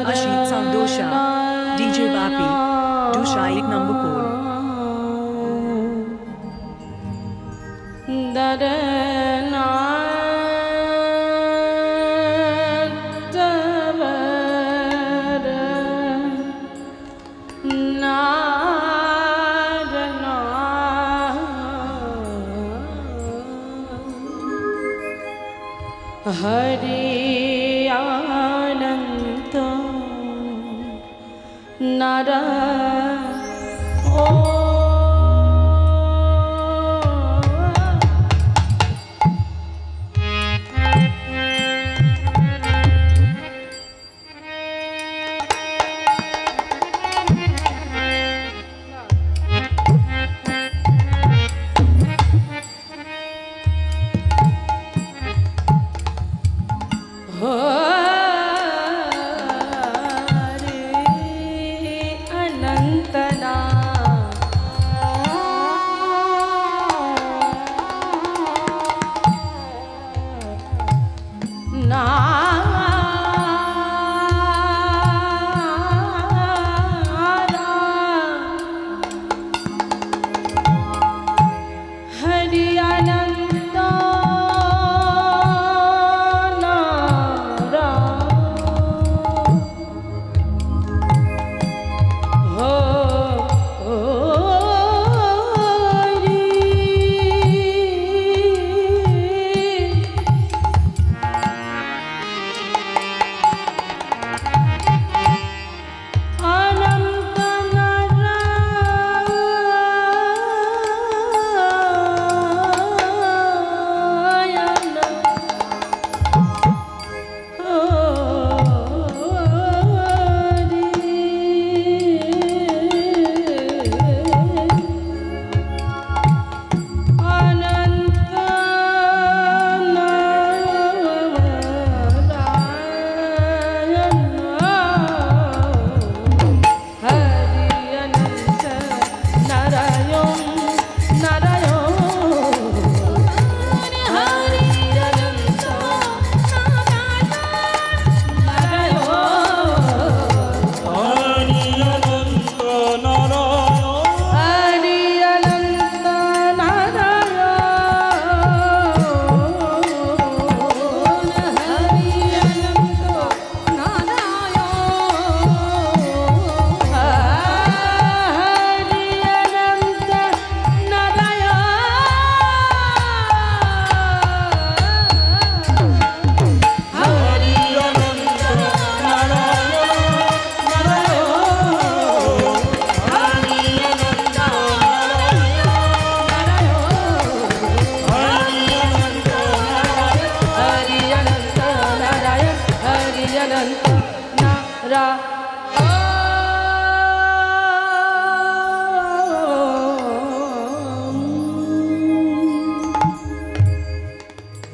Ashit Sandosha, DJ Bapi, Dusha 1 number pole. Hari Ananta Nara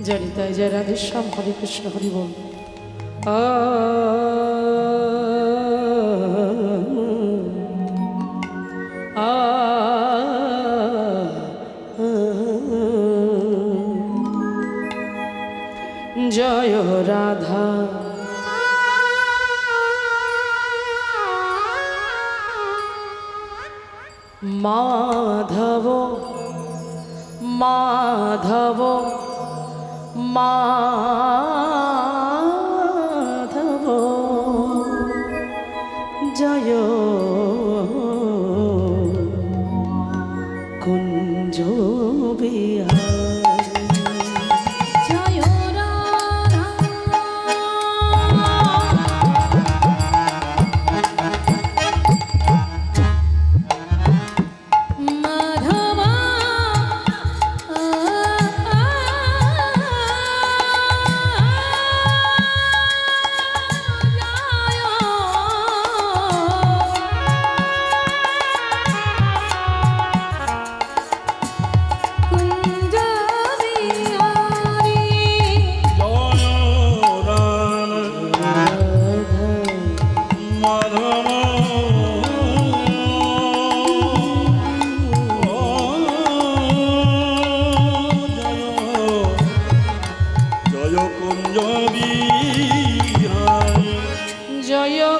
জয় জয় রাধেশ্যাম হরে কৃষ্ণ হরি বল জয় রাধা মাধব মাধব মাধব জয় কুঞ্জ বিহার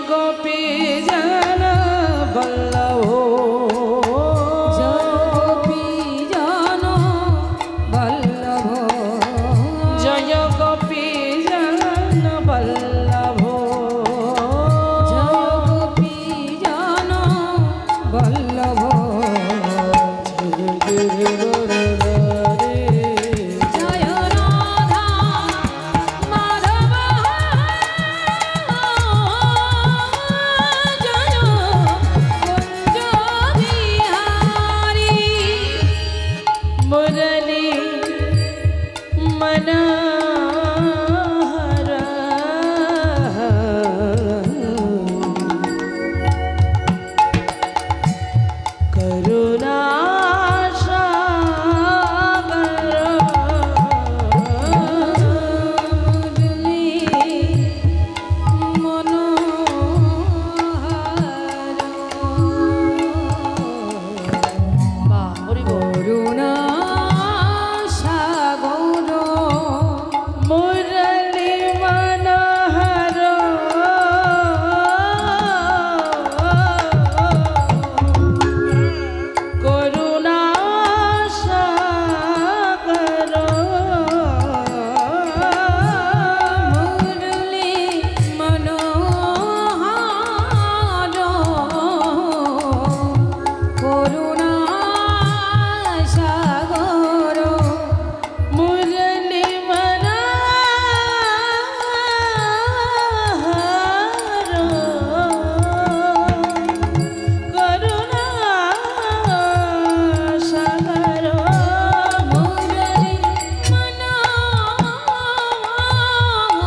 গোপী জন বল্লভ গোপী জন বল্লভ জয় গোপী জন বল্লভ গোপী জন বল্লভ জয় রাধা মাধব জয় কুঞ্জ বিহারী মুরলী মনোহর করুণা সাগর মুরলী মনোহর বাহ হরি বল করুণা সাগর মুরলী মনোহর করুণা সাগর মুরলী মনোহর করুণা সাগর মুরলী মনোহর করুণা সাগর মুরলী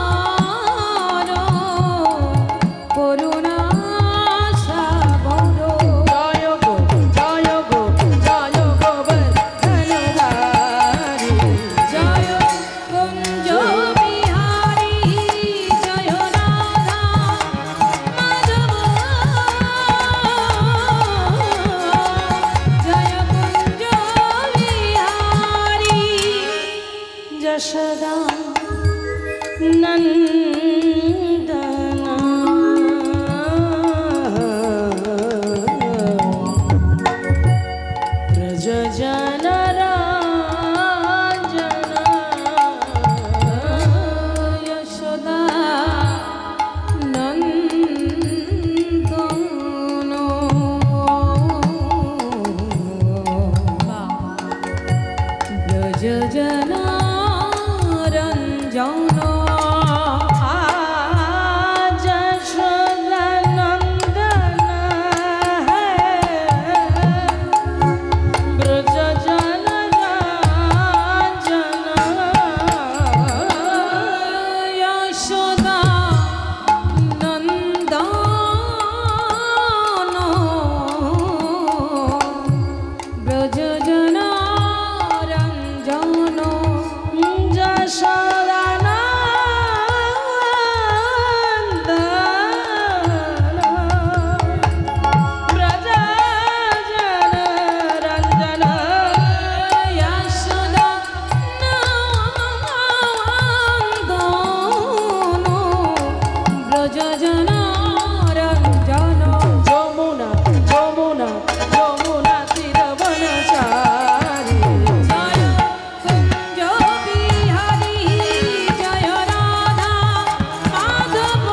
মনোহর করুণা সাগর জয় গো জয় গো জয় গোবর্ধনধারী জয় কুঞ্জ বিহারী জয় রাধা মাধব জয় কুঞ্জ বিহারী যশোদা নন্দন ব্রজ জন রাঞ্জন যশোদা নন্দন ব্রজ জন রঞ্জন যশোদা নন্দন ব্রজ জন রাঞ্জন যশোদা নন্দন ব্রজ জন রঞ্জন যশোদা নন্দন ব্রজ জন রঞ্জন যশোদা নন্দন ব্রজ জন রঞ্জন যমুনা যমুনা যমুনা তীরবনচারী জয় কুঞ্জ বিহারী জয় রাধা মাধব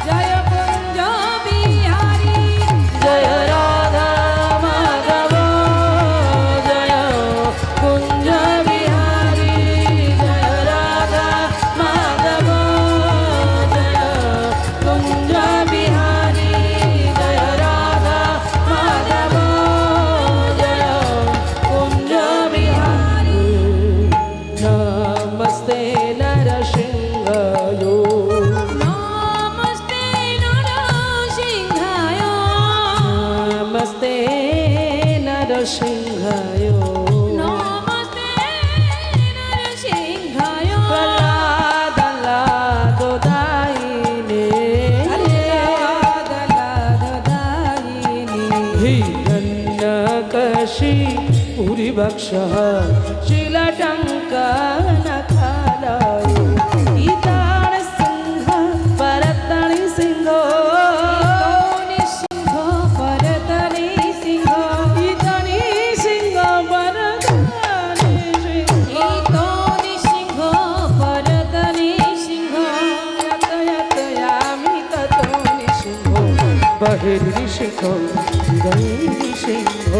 জয় কুঞ্জ বিহারী জয় রাধা মাধব জয় কুঞ্জ বিহারী জয় রাধা মাধব জয় কুঞ্জ বিহারী জয় রাধা মাধব জয় কুঞ্জ বিহারী নমস্তে নরসিংহयो নমস্তে নরসিংহায় नमस्ते नरसिंहाय নমস্তে নরসিংহায় प्रह्लादलादोदायिने দলাদলাদদায়িনী हिरण्यकशिपुरिभक्षः शिलटङ्कनखालय इतारस्य বাহির নিষিদ্ধ হৃদয়ে নিষিদ্ধ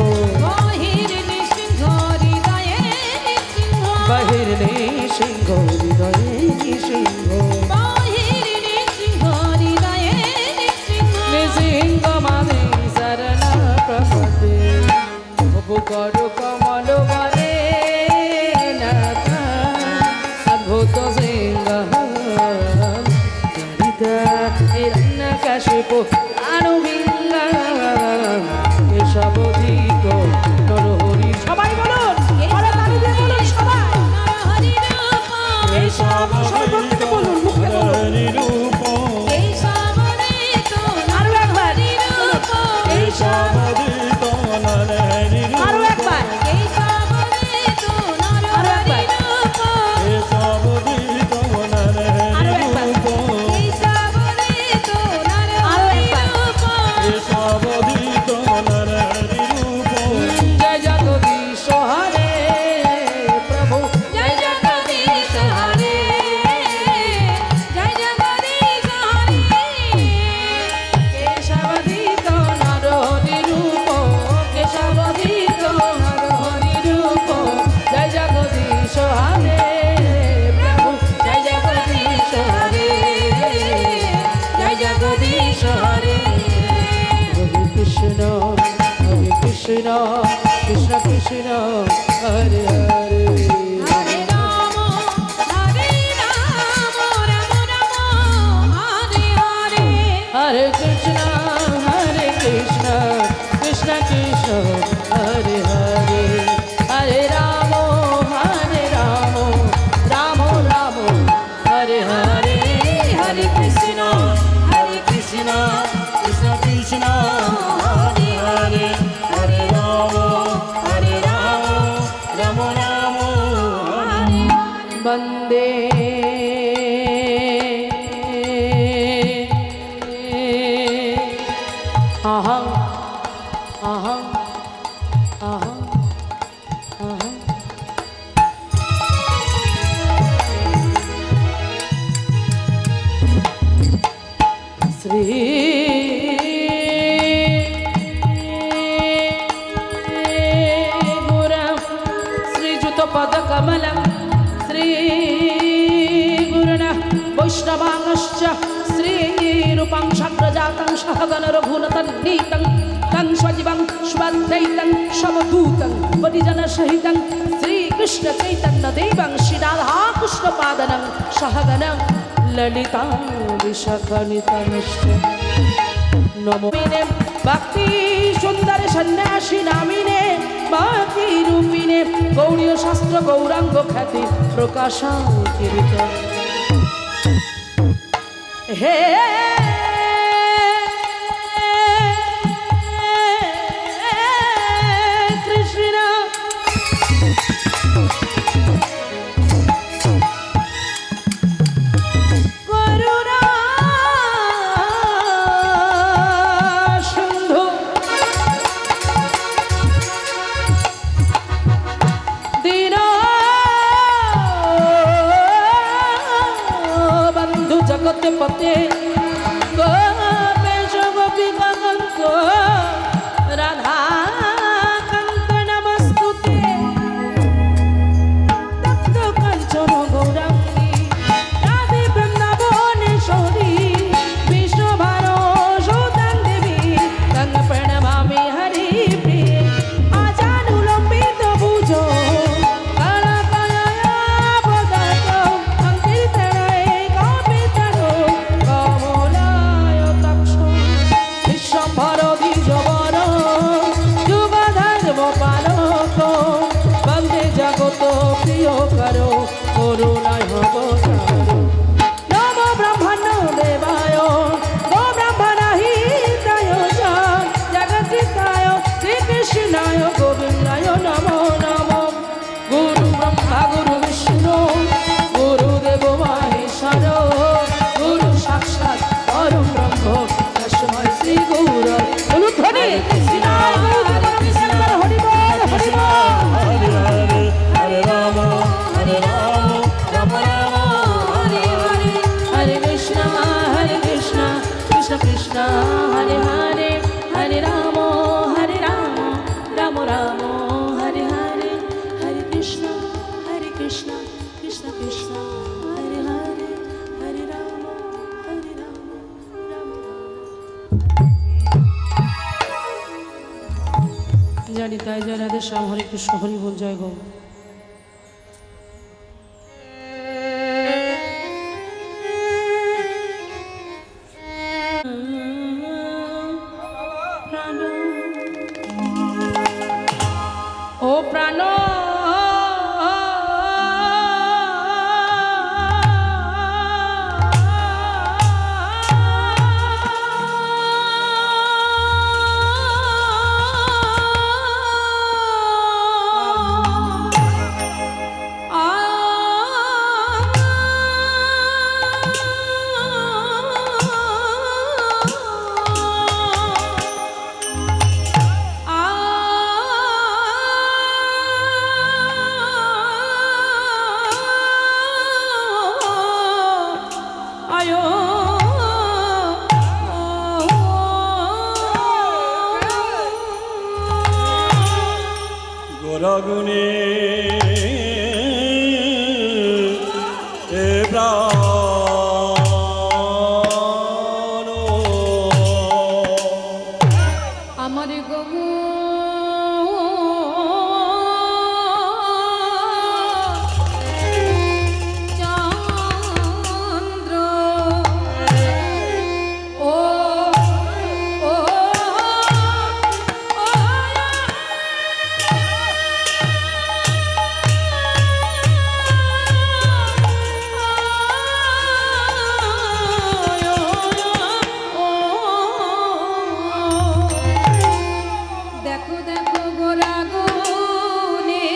বাহির নিঃসিংহ হৃদয়ে নিঃসিংহ বাহির নিষিদ্ধ হৃদয়ে নিষিদ্ধ বাহির নিঃসিংহ হৃদয়ে নিঃসিংহ নিষিদ্ধ মানে শরণ প্রপদে বুকর কমল বনে নাথ অদ্ভুত সিংহ গণিত হিরণ্য কশিপ আনুবিঙ্গ এসব ধীত নরহরি সবাই বলুন আরে তালি দিয়ে বলুন সবাই হরি রূপ এসব সর্বত্র থেকে বলুন মুখে বলুন এই সাবরে তো আরো একবার হরি রূপ এসব আরো একবার এই সাবরে তো আরো একবার রূপ আরো একবার এই সাবরে তো আরো একবার রূপ জয় জগদীশ হরে প্রভু জয় জগদীশ হরে জয় জগদীশ হরে কেশবধিত নরহরি রূপ কেশবধিত নরহরি রূপ জয় জগদীশ হরে প্রভু জয় জগদীশ হরে জয় জগদীশ হরে হরে কৃষ্ণ কৃষ্ণ কৃষ্ণ হরে হরে হরে রাম রাম রাম হরে হরে হরে কৃষ্ণ কৃষ্ণ কৃষ্ণ হরে হরে হরে রাম রাম রাম হরে হরে হরে কৃষ্ণ কৃষ্ণ কৃষ্ণ হরে হরে হরে রাম হরে রাম হরে বন্দে अहं अहं अहं अहं श्री गुरु श्रीजुत पद कमलं श्री गुरुणः वैष्णवांश्च श्रीरूपं शक्रजातं सहगण रघुनतन्नीतं तं स्वजीवं स्वद्वैतं समदूतं परिजनसहितं श्रीकृष्णचैतन्यदेवं श्रीराधाकृष्णपादनं सहगणं ललिता विशाखनितनश्च नमो विने भक्ति सुंदर सन्यासी नामिने भक्ति रूपिणे गौड़ीय शास्त्र गौरांग ख्याति प्रकाशा कीर्तन हे कृष्ण करुणा सिंधु दीना बंधु जगत पते गोपेश गोपिका कांत राधा कांत नमस्तुते तप्त कंचन गौरांगी राधे वृंदावनेश्वरी विष्णुभानो सुतं देवी तं प्रणमामि हरिप्रिये आजानुलंबित भुजो कलकलयावदतो संकीर्तनाय कपितरो कमलाय तक्षो विश्वम्भर द्विजवर युगधर्मपालको वन्दे जगत प्रियकरो करुणाय अवतारो नमो ब्रह्मणो देवाय गो ब्रह्मणहिताय च जगद्धिताय श्रीकृष्णाय गोविन्दाय नमो नमो गुरु ब्रह्मा गुरु विष्णु गुरुदेव महेश्वर गुरु साक्षात् परं ब्रह्म तस्मै श्री गुरु बोलो ध्वनि श्रीनाम हरि बोल हरि बोल हरे राम हरे राम हरे हरे हरे कृष्ण कृष्ण कृष्ण हरे हरे জানি তাই জয় রাধে শ্যাম হরে কৃষ্ণ হরি বল জয় গো। ও প্রাণ গোরাগুনে এ প্রাণ আমার গগু চন্দ্র ও ও দেখো দেখো গোরা গুনে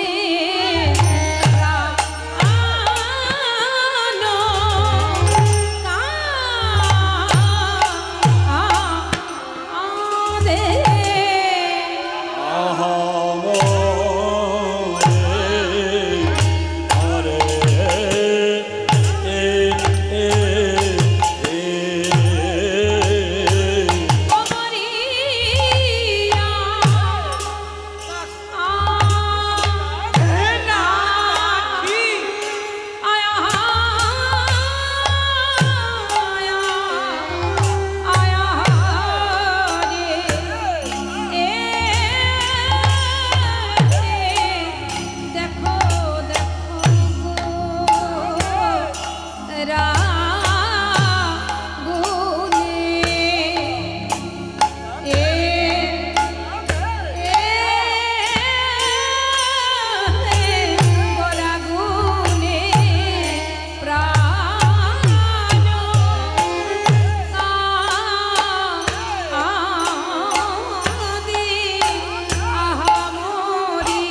আহা মোরে আরে এ এ এ দেখো দেখো রা গুনে এ গোরা গুনে প্রাণ আদি আহা মোরি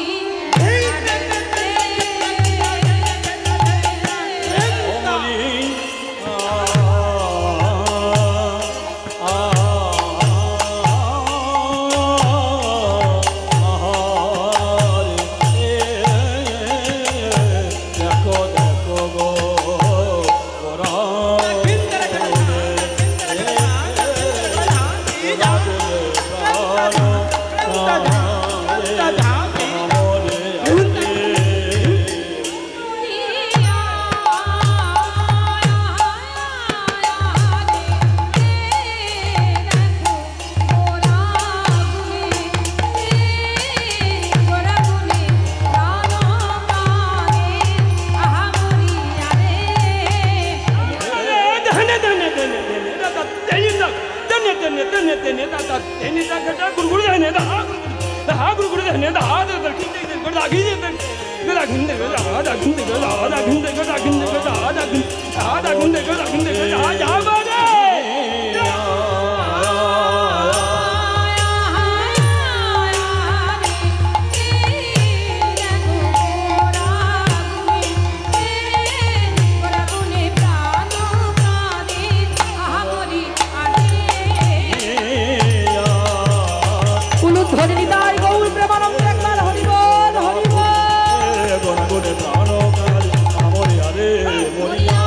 ধরে নিতাই গৌর প্রেমানন্দ একবার হরিবল হরিবল প্রাণ কাল আমরে আরে মরিয়া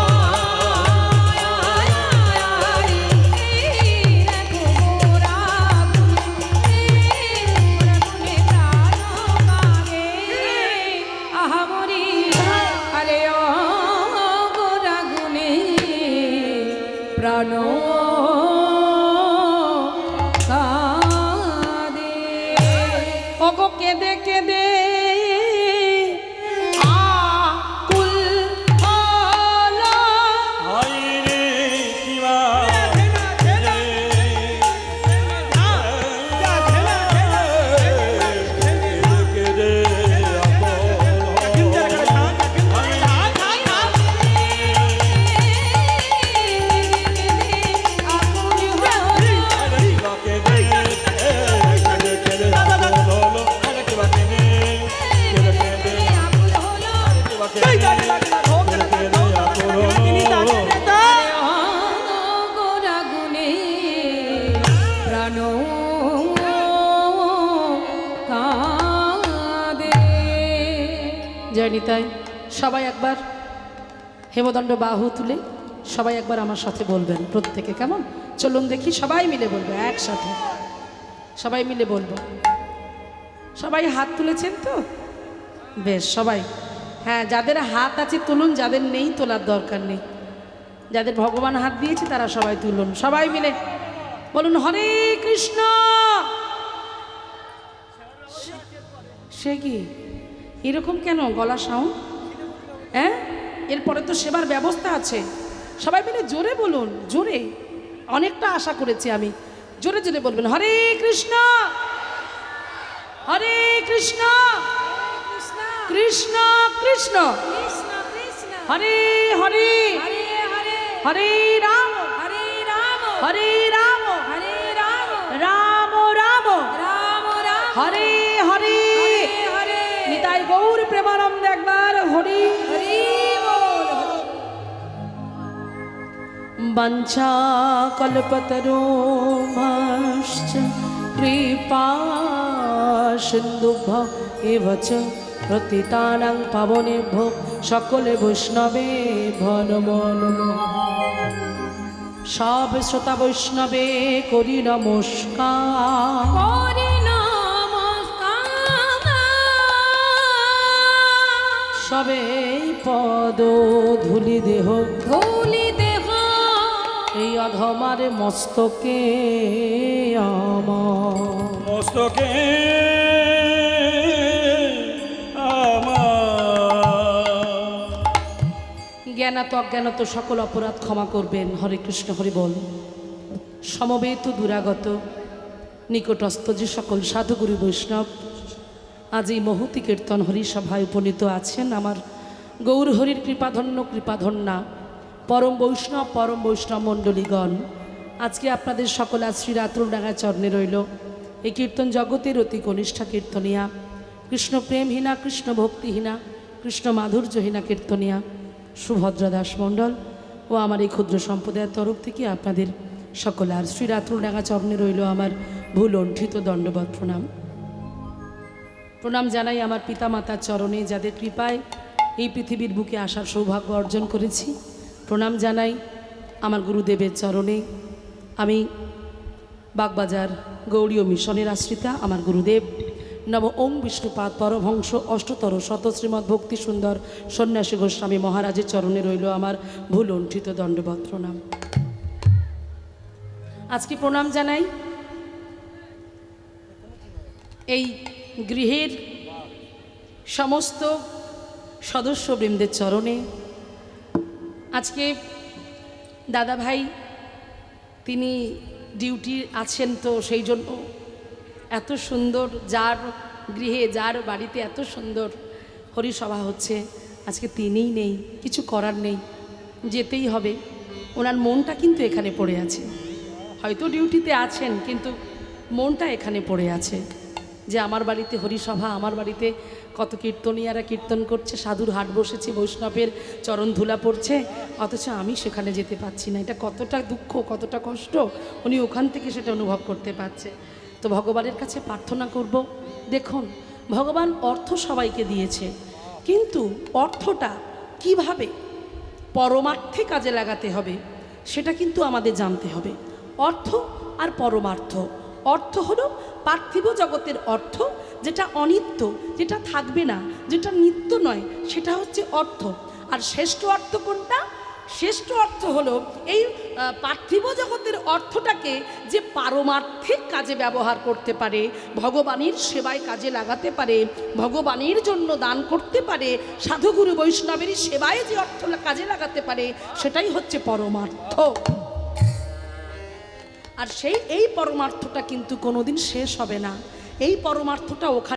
প্রাণ জয় নিতাই। সবাই একবার হেমদণ্ড বাহু তুলে সবাই একবার আমার সাথে বলবেন প্রত্যেকে, কেমন? চলুন দেখি, সবাই মিলে বলবো একসাথে, সবাই মিলে বলবো। সবাই হাত তুলেছেন তো? বেশ, সবাই। হ্যাঁ, যাদের হাত আছে তুলুন, যাদের নেই তোলার দরকার নেই। যাদের ভগবান হাত দিয়েছে তারা সবাই তুলুন। সবাই মিলে বলুন হরে কৃষ্ণ। সে কি এরকম কেন গলা সাউন্ড? হ্যাঁ, এরপরে তো সেবার ব্যবস্থা আছে। সবাই মিলে জোরে বলুন, জোরে। অনেকটা আশা করেছি আমি। জোরে জোরে বলবেন হরে কৃষ্ণ, হরে কৃষ্ণ, কৃষ্ণ কৃষ্ণ, হরে হরে, হরে রাম, হরে রাম, রাম রাম, হরে হরে। নিতাই গৌর প্রেমানন্দ একবার হরি হরি। বাঞ্ছা কল্পতরুভ্যশ্চ কৃপা সিন্ধুভ্য এব চ পতিতানাং পাবনেভ্যো সকলে বৈষ্ণবে নমো নমঃ। সব শ্রোতা বৈষ্ণবে করি নমস্কার, সবে পদ ধুলি দেহ, এই অধমার মস্তকে আমার, মস্তকে আমার। জ্ঞানাত অজ্ঞানত সকল অপরাধ ক্ষমা করবেন। হরে কৃষ্ণ হরি বল। সমবেত দুরাগত নিকটস্থ যে সকল সাধুগুরু বৈষ্ণব আজ এই মহতি কীর্তন হরিসভায় উপনীত আছেন, আমার গৌর হরির কৃপাধন্যা পরম বৈষ্ণব মণ্ডলীগণ, আজকে আপনাদের সকল শ্রী আতুলডাঙ্গা চরণে রইল এই কীর্তন জগতের অতি কনিষ্ঠা কীর্তনিয়া, কৃষ্ণ প্রেমহীনা, কৃষ্ণ ভক্তিহীনা, কৃষ্ণ মাধুর্যহীনা কীর্তনিয়া সুভদ্রা দাস মণ্ডল ও আমার এই ক্ষুদ্র সম্প্রদায়ের তরফ থেকে আপনাদের সকল আর শ্রী আতুলডাঙ্গা চরণে রইল আমার ভুল অণ্ঠিত দণ্ডবৎ প্রণাম। প্রণাম জানাই আমার পিতামাতার চরণে, যাদের কৃপায় এই পৃথিবীর বুকে আসার সৌভাগ্য অর্জন করেছি। প্রণাম জানাই আমার গুরুদেবের চরণে। আমি বাগবাজার গৌড়ীয় মিশনের আশ্রিতা আমার গুরুদেব নম ওং বিষ্ণুপাদ পরমহংস অষ্টতর শত শ্রীমদ্ ভক্তি সুন্দর সন্ন্যাসী গোস্বামী মহারাজের চরণে রইল আমার ভুল অণ্ঠিত দণ্ডবৎ প্রণাম। আজকে প্রণাম জানাই এই গৃহের সমস্ত সদস্যবৃন্দের চরণে। আজকে দাদা ভাই তিনি ডিউটি আছেন, তো সেই জন্য এত সুন্দর, যার গৃহে যার বাড়িতে এত সুন্দর হরিসভা হচ্ছে, আজকে তিনিই নেই, কিছু করার নেই, যেতেই হবে। ওনার মনটা কিন্তু এখানে পড়ে আছে, হয়তো ডিউটিতে আছেন কিন্তু মনটা এখানে পড়ে আছে যে আমার বাড়িতে হরিসভা, আমার বাড়িতে কত কীর্তনীয়ারা কীর্তন করছে, সাধুর হাট বসেছে, বৈষ্ণবের চরণ ধুলা পড়ছে, অথচ আমি সেখানে যেতে পারছি না। এটা কতটা দুঃখ, কতটা কষ্ট উনি ওখান থেকে সেটা অনুভব করতে পারছে। তো ভগবানের কাছে প্রার্থনা করব, দেখুন ভগবান অর্থ সবাইকে দিয়েছে, কিন্তু অর্থটা কিভাবে পরমার্থে কাজে লাগাতে হবে সেটা কিন্তু আমাদের জানতে হবে। অর্থ আর পরমার্থ, অর্থ হলো পার্থিব জগতের অর্থ, যেটা অনিত্য, যেটা থাকবে না, যেটা নিত্য নয়, সেটা হচ্ছে অর্থ। আর শ্রেষ্ঠ অর্থ কোনটা? শ্রেষ্ঠ অর্থ হলো এই পার্থিব জগতের অর্থটাকে যে পারমার্থিক কাজে ব্যবহার করতে পারে, ভগবানের সেবায় কাজে লাগাতে পারে, ভগবানের জন্য দান করতে পারে, সাধুগুরু বৈষ্ণবের সেবায় যে অর্থ কাজে লাগাতে পারে, সেটাই হচ্ছে পরমার্থ। আর এই পরমার্থটা কিন্তু কোনোদিন শেষ হবে না। এই পরমার্থটা ওখানে